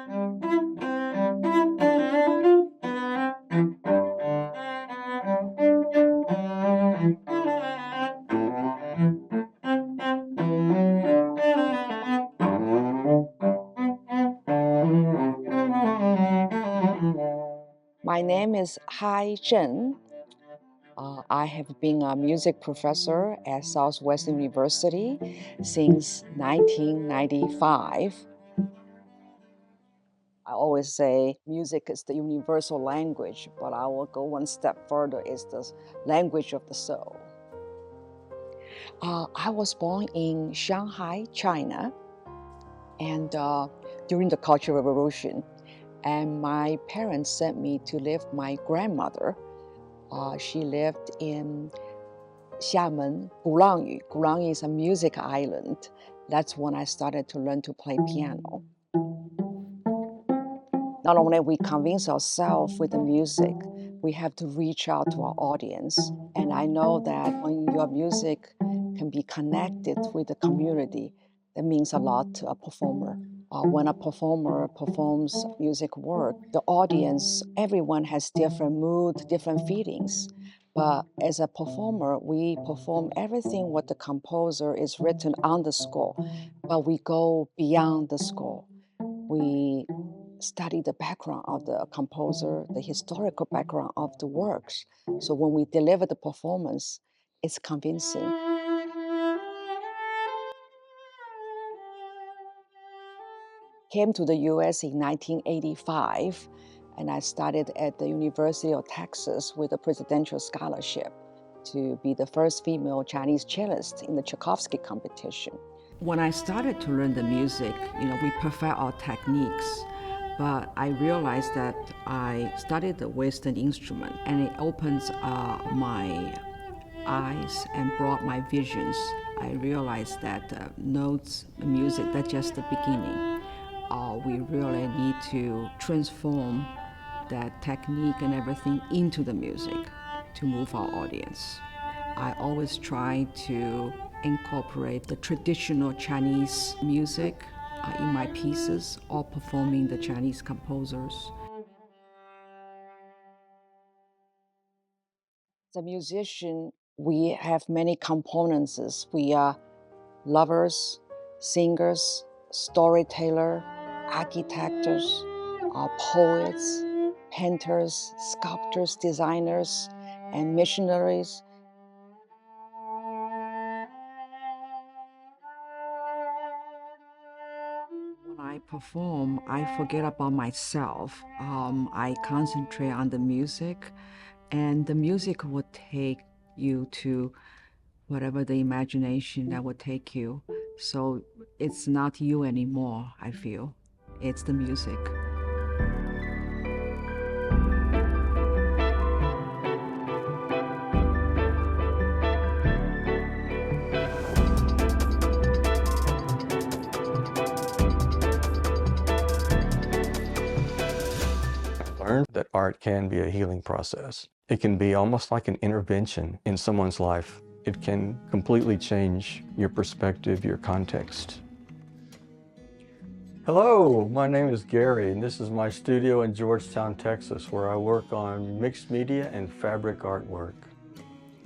My name is Zheng. I have been a music professor at Southwestern University since 1995. I always say music is the universal language, but I will go one step further. It's the language of the soul. I was born in Shanghai, China, and during the Cultural Revolution. And my parents sent me to live with my grandmother. She lived in Xiamen, Gulangyu. Gulangyu is a music island. That's when I started to learn to play piano. Not only we convince ourselves with the music, we have to reach out to our audience. And I know that when your music can be connected with the community, that means a lot to a performer. When a performer performs music work, the audience, everyone has different mood, different feelings. But as a performer, we perform everything what the composer is written on the score, but we go beyond the score. We study the background of the composer, the historical background of the works. So when we deliver the performance, it's convincing. Came to the US in 1985, and I studied at the University of Texas with a presidential scholarship to be the first female Chinese cellist in the Tchaikovsky competition. When I started to learn the music, we perfect our techniques, but I realized that I studied the Western instrument, and it opens my eyes and brought my visions. I realized that notes, music, that's just the beginning. We really need to transform that technique and everything into the music to move our audience. I always try to incorporate the traditional Chinese music in my pieces or performing the Chinese composers. As a musician, we have many components. We are lovers, singers, storyteller, architects, poets, painters, sculptors, designers, and missionaries. When I perform, I forget about myself. I concentrate on the music, and the music will take you to whatever the imagination that would take you. So it's not you anymore, I feel. It's the music. I learned that art can be a healing process. It can be almost like an intervention in someone's life. It can completely change your perspective, your context. Hello, my name is Gary, and this is my studio in Georgetown, Texas, where I work on mixed media and fabric artwork.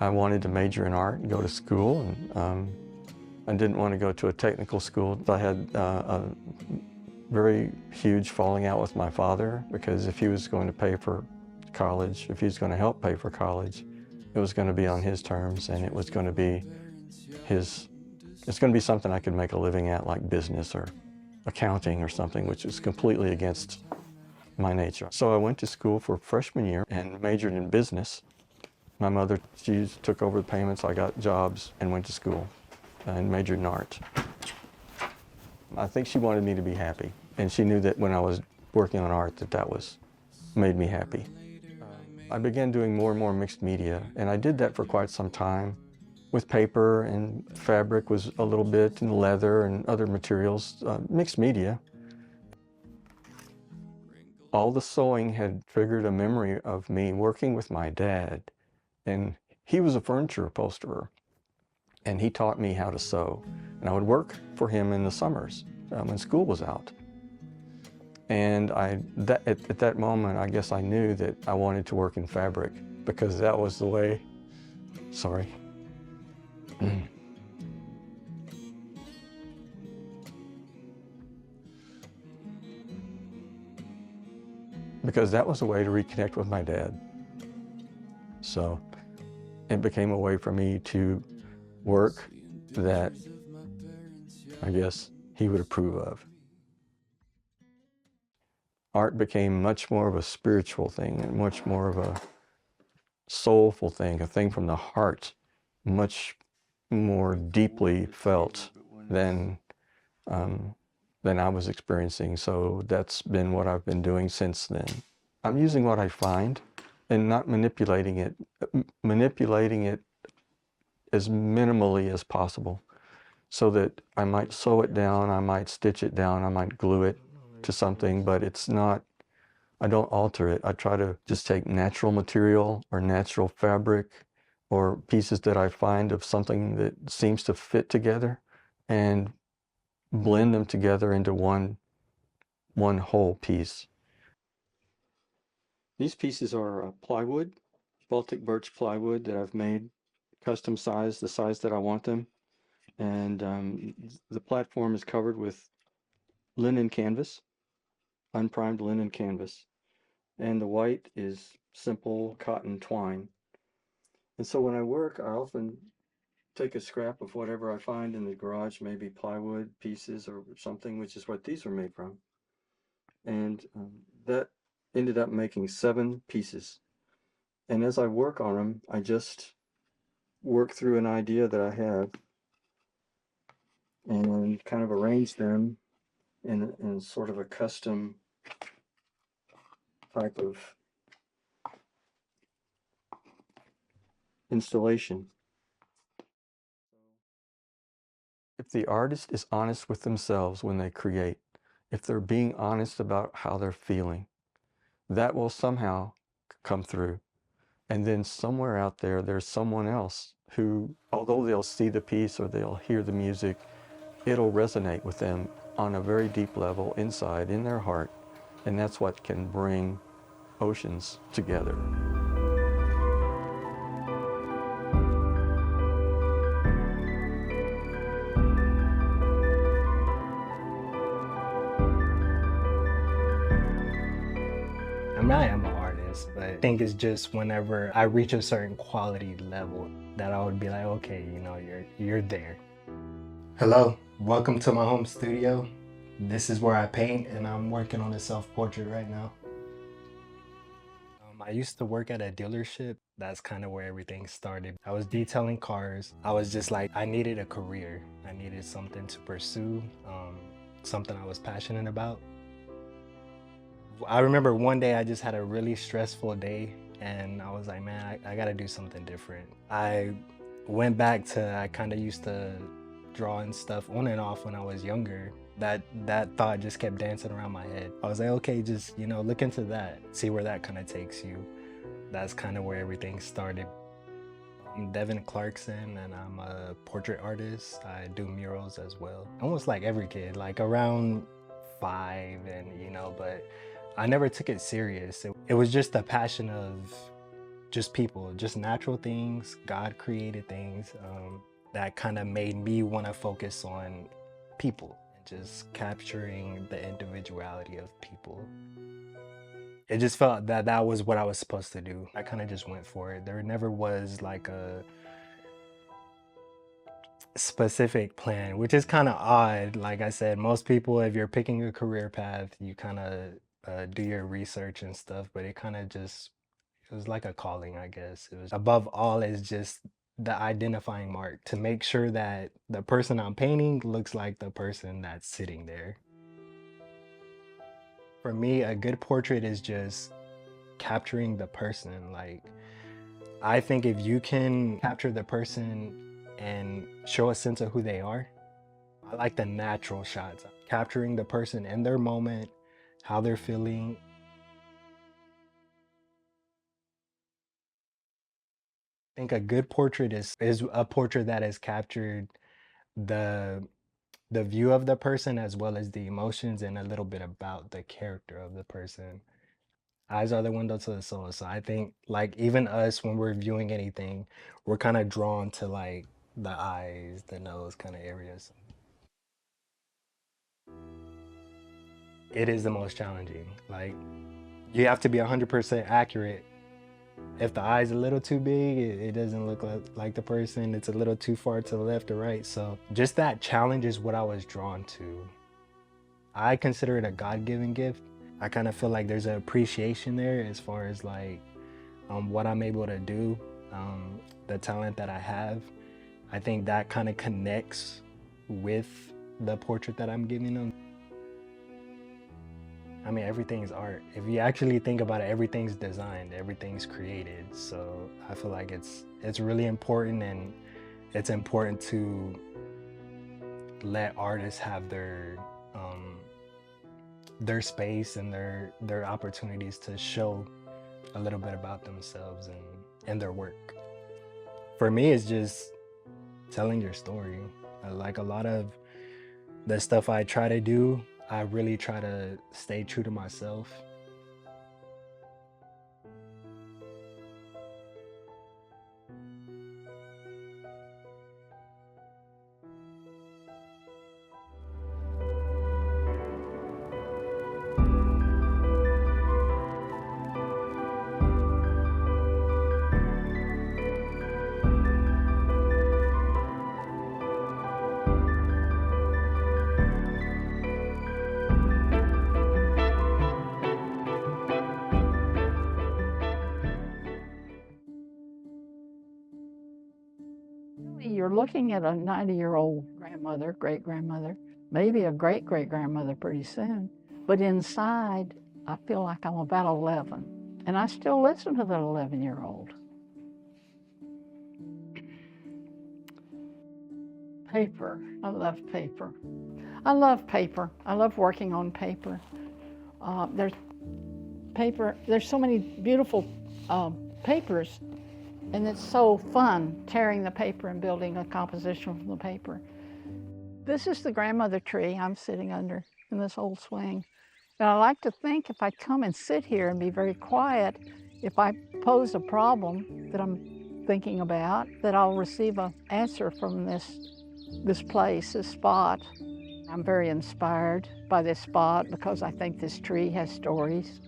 I wanted to major in art and go to school, and I didn't want to go to a technical school. I had a very huge falling out with my father, because if he was going to pay for college, if he was going to help pay for college, it was going to be on his terms, and it was going to be it's going to be something I could make a living at, like business or accounting or something, which is completely against my nature. So I went to school for freshman year and majored in business. My mother, she took over the payments, I got jobs and went to school and majored in art. I think she wanted me to be happy, and she knew that when I was working on art that made me happy. I began doing more and more mixed media, and I did that for quite some time with paper, and fabric was a little bit, and leather and other materials, mixed media. All the sewing had triggered a memory of me working with my dad, and he was a furniture upholsterer, and he taught me how to sew. And I would work for him in the summers when school was out. And at that moment, I guess I knew that I wanted to work in fabric because that was the way, sorry. Because that was a way to reconnect with my dad. So it became a way for me to work that I guess he would approve of. Art became much more of a spiritual thing and much more of a soulful thing, a thing from the heart, much more deeply felt than I was experiencing. So that's been what I've been doing since then. I'm using what I find and not manipulating it as minimally as possible, so that I might sew it down, I might stitch it down, I might glue it to something, but it's not, I don't alter it. I try to just take natural material or natural fabric or pieces that I find of something that seems to fit together and blend them together into one whole piece. These pieces are plywood, Baltic birch plywood that I've made custom size, the size that I want them. And the platform is covered with linen canvas, unprimed linen canvas. And the white is simple cotton twine. And so when I work, I often take a scrap of whatever I find in the garage, maybe plywood pieces or something, which is what these are made from. And that ended up making 7 pieces. And as I work on them, I just work through an idea that I have and kind of arrange them in sort of a custom type of installation. If the artist is honest with themselves when they create, if they're being honest about how they're feeling, that will somehow come through. And then somewhere out there, there's someone else who, although they'll see the piece or they'll hear the music, it'll resonate with them on a very deep level inside, in their heart. And that's what can bring oceans together. I mean, I am an artist, but I think it's just whenever I reach a certain quality level that I would be like, okay, you know, you're there. Hello, welcome to my home studio. This is where I paint, and I'm working on a self-portrait right now. I used to work at a dealership. That's kind of where everything started. I was detailing cars. I was just like, I needed a career. I needed something to pursue, something I was passionate about. I remember one day I just had a really stressful day, and I was like, man, I gotta do something different. I went back to, I kind of used to draw and stuff on and off when I was younger. That thought just kept dancing around my head. I was like, okay, just, you know, look into that, see where that kind of takes you. That's kind of where everything started. I'm Devon Clarkson, and I'm a portrait artist. I do murals as well. Almost like every kid, like around 5, and you know, but I never took it serious. It was just a passion of just people, just natural things, God created things, that kind of made me want to focus on people and just capturing the individuality of people. It just felt that that was what I was supposed to do. I kind of just went for it. There never was like a specific plan, which is kind of odd. Like I said, most people, if you're picking a career path, you kind of do your research and stuff, but it kind of just, it was like a calling, I guess. It was above all is just the identifying mark to make sure that the person I'm painting looks like the person that's sitting there. For me, a good portrait is just capturing the person. Like, I think if you can capture the person and show a sense of who they are, I like the natural shots. Capturing the person in their moment, how they're feeling. I think a good portrait is a portrait that has captured the the view of the person as well as the emotions and a little bit about the character of the person. Eyes are the window to the soul. So I think like even us when we're viewing anything, we're kind of drawn to like the eyes, the nose kind of areas. It is the most challenging. Like you have to be 100% accurate. If the eye's a little too big, it doesn't look like the person. It's a little too far to the left or right. So just that challenge is what I was drawn to. I consider it a God-given gift. I kind of feel like there's an appreciation there as far as like what I'm able to do, the talent that I have. I think that kind of connects with the portrait that I'm giving them. I mean, everything's art. If you actually think about it, everything's designed, everything's created. So I feel like it's really important, and it's important to let artists have their space and their opportunities to show a little bit about themselves and their work. For me, it's just telling your story. Like a lot of the stuff I try to do, I really try to stay true to myself. You're looking at a 90-year-old grandmother, great-grandmother, maybe a great-great-grandmother pretty soon. But inside, I feel like I'm about 11. And I still listen to that 11-year-old. Paper. I love paper. I love paper. I love working on paper. There's so many beautiful papers, and it's so fun tearing the paper and building a composition from the paper. This is the grandmother tree I'm sitting under in this old swing. And I like to think if I come and sit here and be very quiet, if I pose a problem that I'm thinking about, that I'll receive an answer from this place, this spot. I'm very inspired by this spot because I think this tree has stories.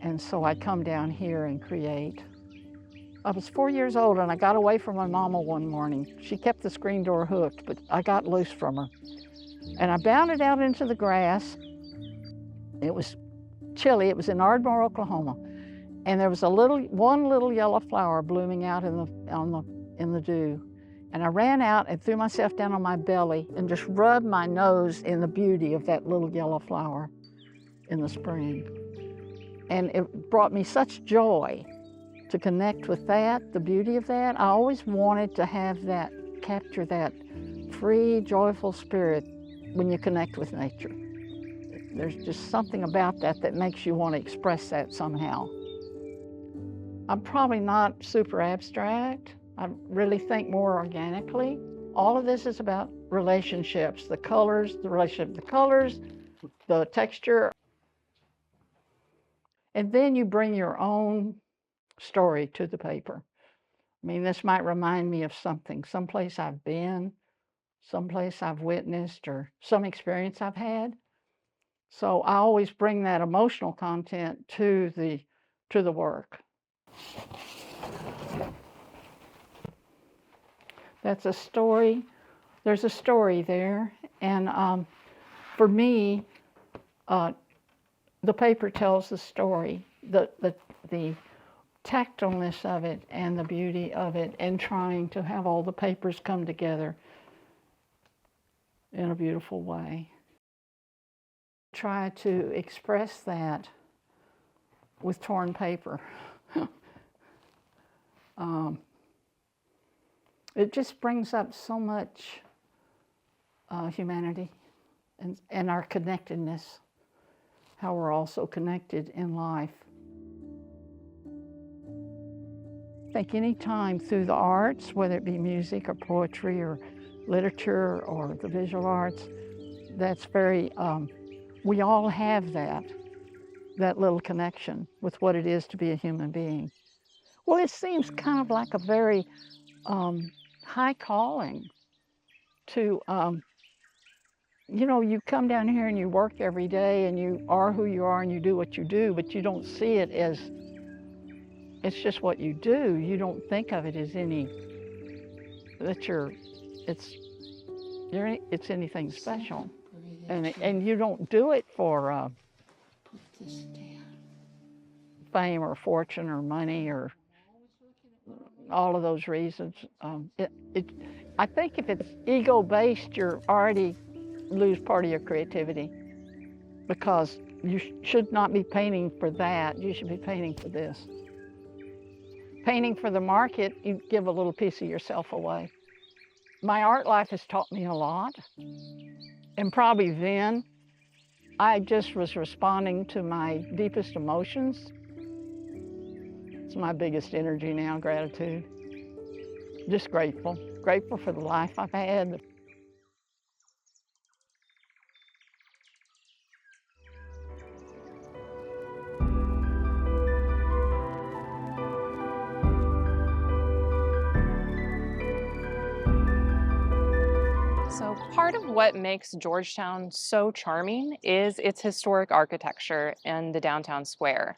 And so I come down here and create. I was 4 years old and I got away from my mama one morning. She kept the screen door hooked, but I got loose from her. And I bounded out into the grass. It was chilly. It was in Ardmore, Oklahoma. And there was one little yellow flower blooming out in the dew. And I ran out and threw myself down on my belly and just rubbed my nose in the beauty of that little yellow flower in the spring. And it brought me such joy to connect with that, the beauty of that. I always wanted to have that, capture that free, joyful spirit when you connect with nature. There's just something about that that makes you want to express that somehow. I'm probably not super abstract. I really think more organically. All of this is about relationships, the colors, the relationship of the colors, the texture. And then you bring your own story to the paper. I mean, this might remind me of something, someplace I've been, someplace I've witnessed, or some experience I've had. So I always bring that emotional content to the work. That's a story. There's a story there, and for me, the paper tells the story, the tactileness of it and the beauty of it, and trying to have all the papers come together in a beautiful way. Try to express that with torn paper. It just brings up so much humanity and our connectedness, how we're also connected in life. I think any time through the arts, whether it be music or poetry or literature or the visual arts. That's very, we all have that little connection with what it is to be a human being. Well, it seems kind of like a very high calling to, you know, you come down here and you work every day and you are who you are and you do what you do, but you don't see it as, it's just what you do. You don't think of it as it's anything special. And you don't do it for fame or fortune or money or all of those reasons. I think if it's ego-based, you're already lose part of your creativity, because you should not be painting for that. You should be painting for this. Painting for the market, you give a little piece of yourself away. My art life has taught me a lot, and probably then I just was responding to my deepest emotions. It's my biggest energy now, gratitude. Just grateful for the life I've had. So part of what makes Georgetown so charming is its historic architecture and the downtown square.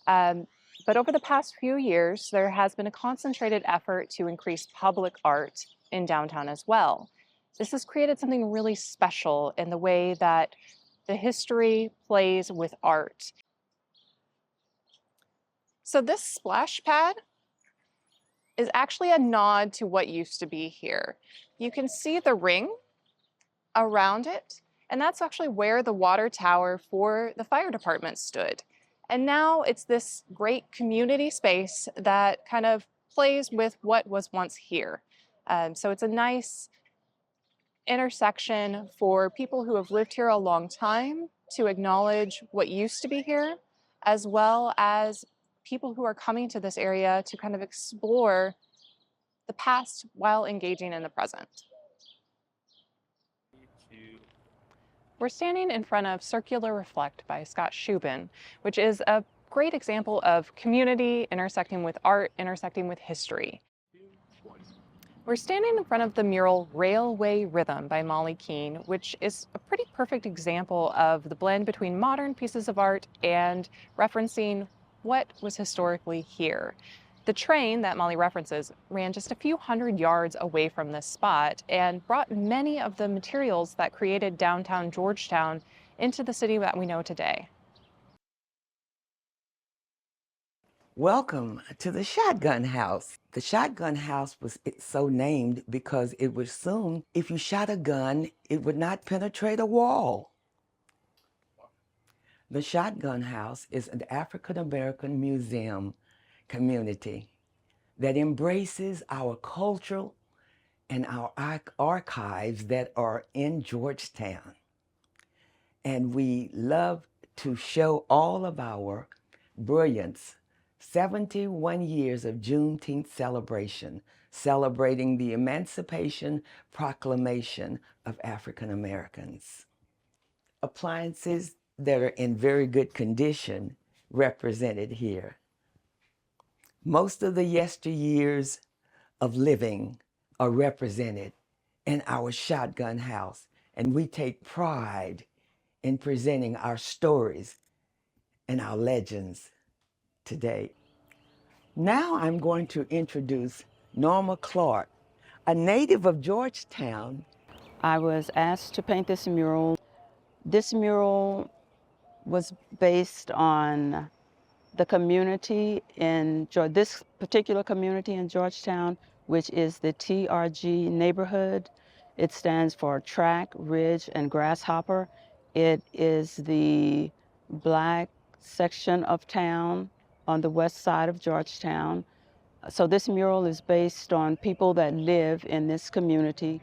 But over the past few years, there has been a concentrated effort to increase public art in downtown as well. This has created something really special in the way that the history plays with art. So this splash pad is actually a nod to what used to be here. You can see the ring around it, and that's actually where the water tower for the fire department stood. And now it's this great community space that kind of plays with what was once here. So it's a nice intersection for people who have lived here a long time to acknowledge what used to be here, as well as people who are coming to this area to kind of explore the past while engaging in the present. We're standing in front of Circular Reflect by Scott Shubin, which is a great example of community intersecting with art, intersecting with history. We're standing in front of the mural Railway Rhythm by Molly Keene, which is a pretty perfect example of the blend between modern pieces of art and referencing what was historically here. The train that Molly references ran just a few hundred yards away from this spot and brought many of the materials that created downtown Georgetown into the city that we know today. Welcome to the Shotgun House. The Shotgun House was so named because it would assume if you shot a gun, it would not penetrate a wall. The Shotgun House is an African-American museum community that embraces our cultural and our archives that are in Georgetown. And we love to show all of our brilliance. 71 years of Juneteenth celebration, celebrating the Emancipation Proclamation of African Americans. Appliances that are in very good condition represented here. Most of the yesteryears of living are represented in our Shotgun House, and we take pride in presenting our stories and our legends today. Now I'm going to introduce Norma Clark, a native of Georgetown. I was asked to paint this mural. This mural was based on the community in this particular community in Georgetown, which is the TRG neighborhood. It stands for Track, Ridge, and Grasshopper. It is the Black section of town on the west side of Georgetown. So this mural is based on people that live in this community.